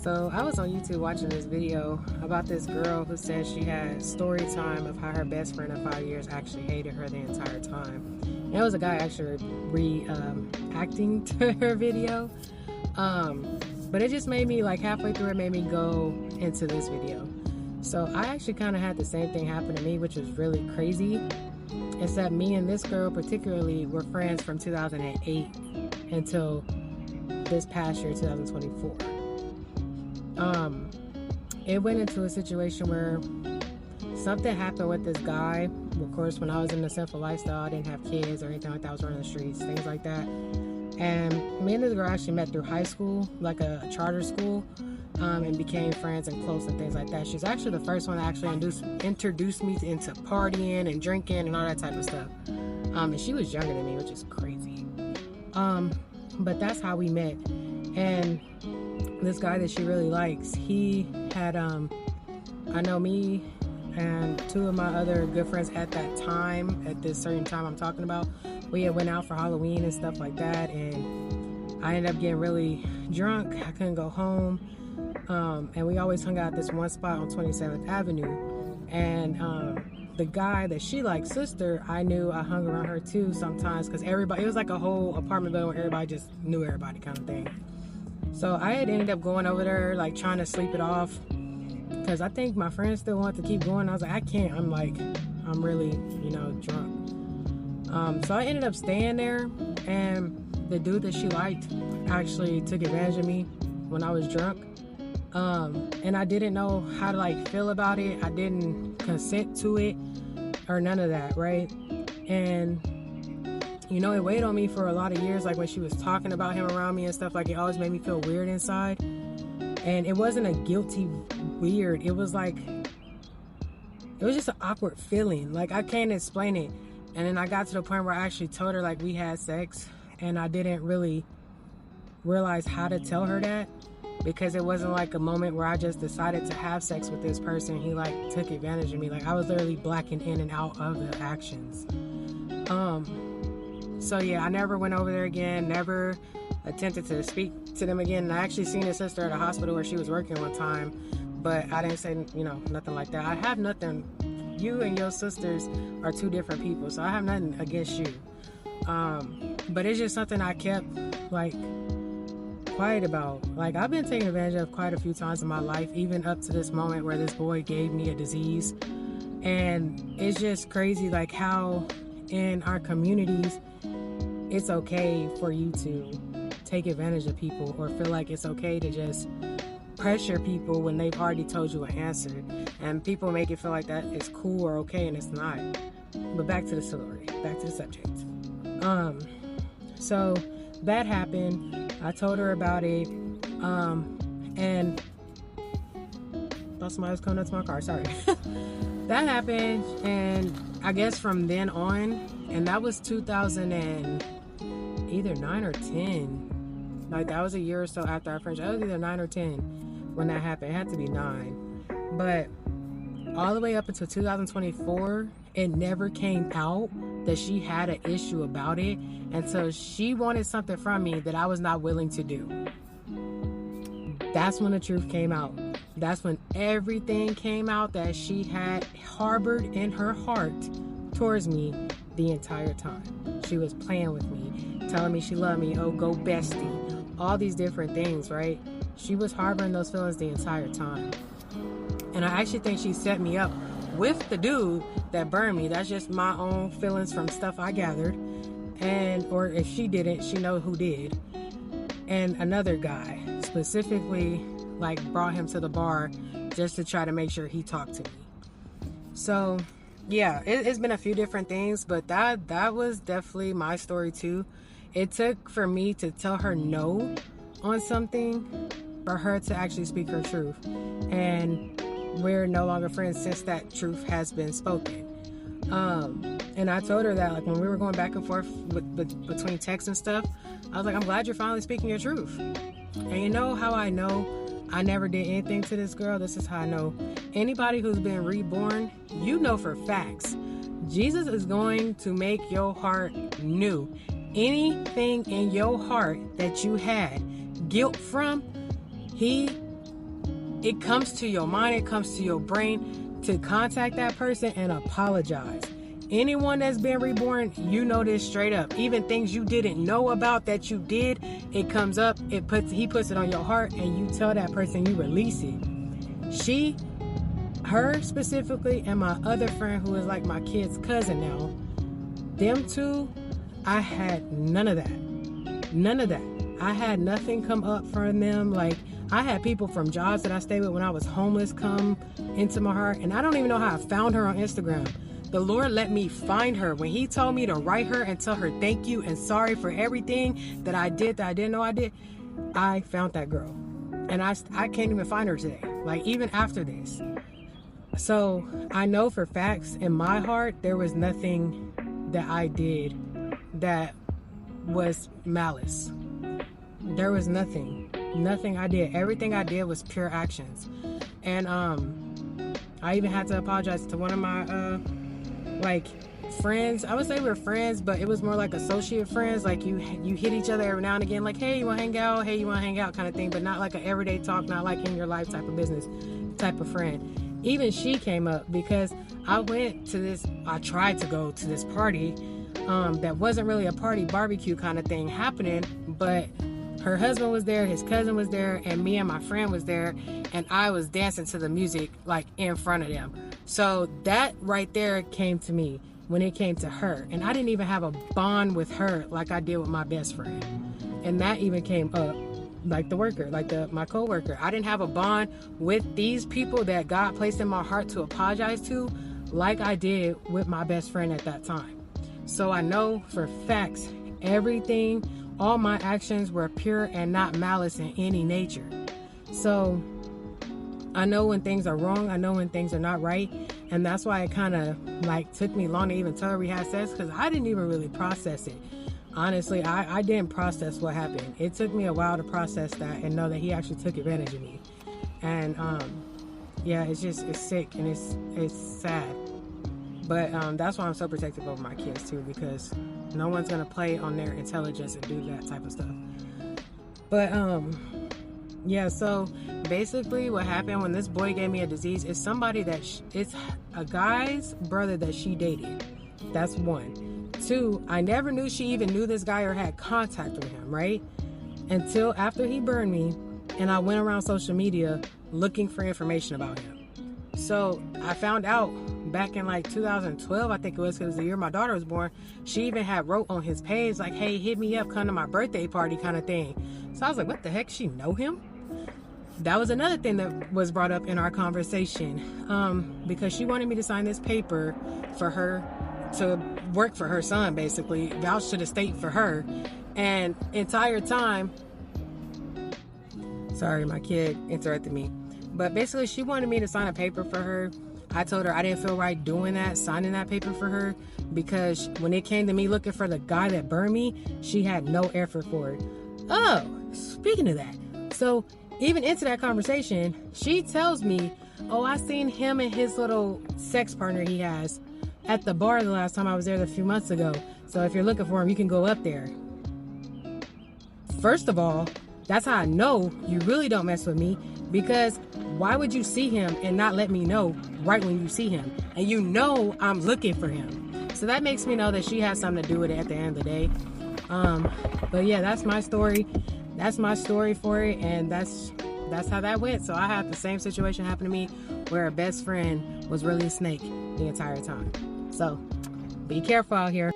So I was on YouTube watching this video about this girl who said she had story time of how her best friend of 5 years actually hated her the entire time. And it was a guy actually reacting to her video. But it just made me, like, halfway through it made me go into this video. So I actually kind of had the same thing happen to me, which was really crazy. Except me and this girl particularly were friends from 2008 until this past year, 2024. It went into a situation where something happened with this guy. Of course, when I was in the sinful lifestyle, I didn't have kids or anything like that. I was running the streets, things like that. And me and this girl actually met through high school, like a charter school, and became friends and close and things like that. She's actually the first one to actually introduce me into partying and drinking and all that type of stuff. And she was younger than me, which is crazy. But that's how we met. And this guy that she really likes, he had, I know me and two of my other good friends at that time, at this certain time I'm talking about, we had went out for Halloween and stuff like that, and I ended up getting really drunk. I couldn't go home, and we always hung out at this one spot on 27th Avenue, and the guy that she liked, sister, I knew I hung around her too sometimes, because everybody, it was like a whole apartment building where everybody just knew everybody kind of thing. So I had ended up going over there, like, trying to sleep it off, because I think my friends still wanted to keep going. I was like, I can't. I'm really, drunk. So I ended up staying there, and the dude that she liked actually took advantage of me when I was drunk. And I didn't know how to, like, feel about it. I didn't consent to it or none of that, right? And it weighed on me for a lot of years. Like, when she was talking about him around me and stuff, like, it always made me feel weird inside. And it wasn't a guilty weird. It was just an awkward feeling. Like, I can't explain it. And then I got to the point where I actually told her, like, we had sex. And I didn't really realize how to tell her that, because it wasn't like a moment where I just decided to have sex with this person. He, like, took advantage of me. Like, I was literally blacking in and out of the actions. So yeah, I never went over there again, never attempted to speak to them again. And I actually seen his sister at a hospital where she was working one time, but I didn't say, nothing like that. I have nothing. You and your sisters are two different people, so I have nothing against you. But it's just something I kept, like, quiet about. Like, I've been taken advantage of quite a few times in my life, even up to this moment where this boy gave me a disease. And it's just crazy, like, how in our communities it's okay for you to take advantage of people, or feel like it's okay to just pressure people when they've already told you an answer, and people make it feel like that is cool or okay, and it's not. But back to the story, back to the subject. So that happened. I told her about it, and thought somebody was coming up to my car, sorry. That happened, and I guess from then on, and that was 2009 or 10. Like, that was a year or so after our friendship. That was either 9 or 10 when that happened. It had to be 9. But all the way up until 2024, it never came out that she had an issue about it until she wanted something from me that I was not willing to do. That's when the truth came out. That's when everything came out that she had harbored in her heart towards me the entire time. She was playing with me, telling me she loved me, oh, go bestie, all these different things, right? She was harboring those feelings the entire time. And I actually think she set me up with the dude that burned me. That's just my own feelings from stuff I gathered. Or if she didn't, she know who did. And another guy specifically, like, brought him to the bar just to try to make sure he talked to me. So yeah, it's been a few different things, but that was definitely my story too. It took for me to tell her no on something for her to actually speak her truth. And we're no longer friends since that truth has been spoken. And I told her that, like, when we were going back and forth between texts and stuff, I was like, I'm glad you're finally speaking your truth. And you know how I know I never did anything to this girl? This is how I know. Anybody who's been reborn, you know for facts, Jesus is going to make your heart new. Anything in your heart that you had guilt from, he it comes to your mind, it comes to your brain to contact that person and apologize. Anyone that's been reborn, you know this straight up. Even things you didn't know about that you did, it comes up, he puts it on your heart, and you tell that person, you release it. Her specifically, and my other friend who is like my kid's cousin now, them two, I had none of that. None of that. I had nothing come up from them. Like, I had people from jobs that I stayed with when I was homeless come into my heart, and I don't even know how I found her on Instagram. The Lord let me find her. When he told me to write her and tell her thank you and sorry for everything that I did that I didn't know I did, I found that girl. And I can't even find her today, like even after this. So I know for facts in my heart, there was nothing that I did that was malice. There was nothing I did. Everything I did was pure actions. And I even had to apologize to one of my friends. I would say we're friends, but it was more like associate friends. Like you hit each other every now and again, like, hey, you want to hang out? Hey, you want to hang out kind of thing, but not like an everyday talk, not like in your life type of business type of friend. Even she came up because I tried to go to this party that wasn't really a party, barbecue kind of thing happening, but her husband was there, his cousin was there, and me and my friend was there, and I was dancing to the music like in front of them. So that right there came to me when it came to her, and I didn't even have a bond with her like I did with my best friend. And that even came up like the worker, like my co-worker. I didn't have a bond with these people that God placed in my heart to apologize to like I did with my best friend at that time. So I know for facts, everything, all my actions were pure and not malice in any nature. So I know when things are wrong, I know when things are not right, and that's why it kind of like took me long to even tell her we had sex, because I didn't even really process it. Honestly, I didn't process what happened. It took me a while to process that and know that he actually took advantage of me. And yeah, it's sick and it's sad. But that's why I'm so protective over my kids too, because no one's gonna play on their intelligence and do that type of stuff. But yeah, so basically what happened when this boy gave me a disease is somebody that it's a guy's brother that she dated. That's one. Two, I never knew she even knew this guy or had contact with him, right? Until after he burned me, and I went around social media looking for information about him. So I found out back in like 2012, I think it was, because the year my daughter was born, she even had wrote on his page like, hey, hit me up, come to my birthday party kind of thing. So I was like, what the heck, she know him? That was another thing that was brought up in our conversation, because she wanted me to sign this paper for her to work for her son, basically vouch to the state for her. And entire time, sorry, my kid interrupted me, but basically she wanted me to sign a paper for her. I told her I didn't feel right doing that, signing that paper for her, because when it came to me looking for the guy that burned me, she had no effort for it. Oh, speaking of that, so even into that conversation, she tells me, oh, I seen him and his little sex partner he has at the bar the last time I was there a few months ago. So if you're looking for him, you can go up there. First of all, that's how I know you really don't mess with me, because why would you see him and not let me know right when you see him? And you know I'm looking for him. So that makes me know that she has something to do with it at the end of the day. But yeah, that's my story. That's my story for it, and that's how that went. So I had the same situation happen to me where a best friend was really a snake the entire time. So be careful out here.